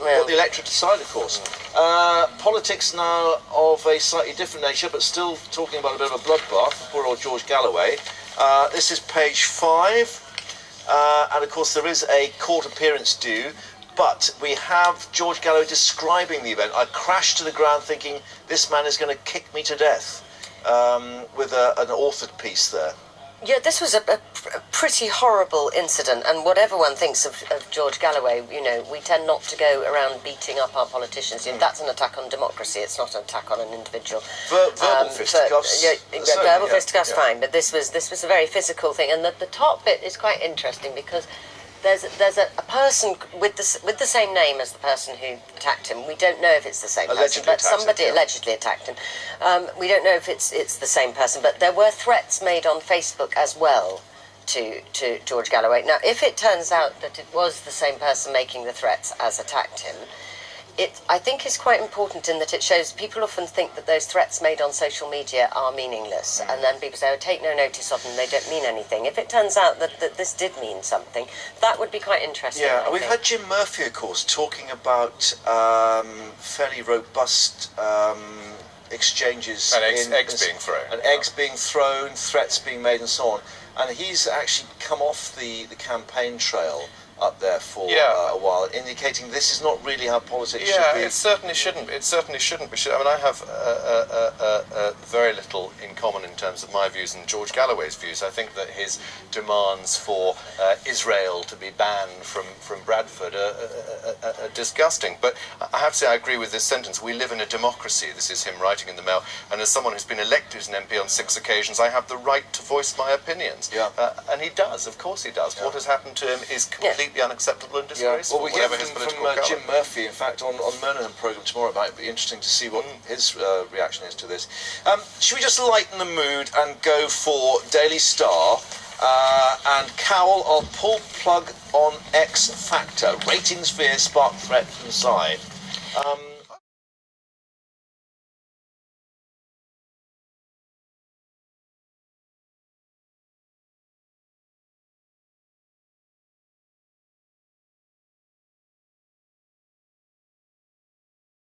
what the electorate decide, of course. Politics now of a slightly different nature, but still talking about a bit of a bloodbath for poor old George Galloway. This is page 5, and of course there is a court appearance due, but we have George Galloway describing the event. I crashed to the ground thinking this man is going to kick me to death, with an authored piece there. Yeah, this was a pretty horrible incident, and whatever one thinks of George Galloway, you know, we tend not to go around beating up our politicians. You know, that's an attack on democracy, it's not an attack on an individual. Verbal fisticuffs. Verbal fisticuffs, fine, but this was a very physical thing, and the top bit is quite interesting because there's a person with the same name as the person who attacked him. We don't know if it's the same person, but somebody allegedly attacked him. We don't know if it's the same person, but there were threats made on Facebook as well to George Galloway. Now, if it turns out that it was the same person making the threats as attacked him, I think is quite important in that it shows people often think that those threats made on social media are meaningless, and then people say, oh, take no notice of them, they don't mean anything. If it turns out that this did mean something, that would be quite interesting. Yeah, we've had Jim Murphy, of course, talking about fairly robust exchanges. And eggs being thrown. And eggs being thrown, threats being made and so on. And he's actually come off the campaign trail up there for a while, indicating this is not really how politics should be. Yeah, it certainly shouldn't. It certainly shouldn't be. I mean, I have very little in common in terms of my views and George Galloway's views. I think that his demands for Israel to be banned from Bradford are disgusting. But I have to say I agree with this sentence. We live in a democracy. This is him writing in the Mail. And as someone who's been elected as an MP on 6 occasions, I have the right to voice my opinions. Yeah. And he does. Of course he does. Yeah. What has happened to him is completely unexacceptable and disgraceful. Well, we hear from Jim Murphy, in fact, on Murnaghan programme tomorrow. It might be interesting to see what his reaction is to this. Should we just lighten the mood and go for Daily Star? And Cowell, I'll pull plug on X Factor. Ratings fear, spark threat from the side.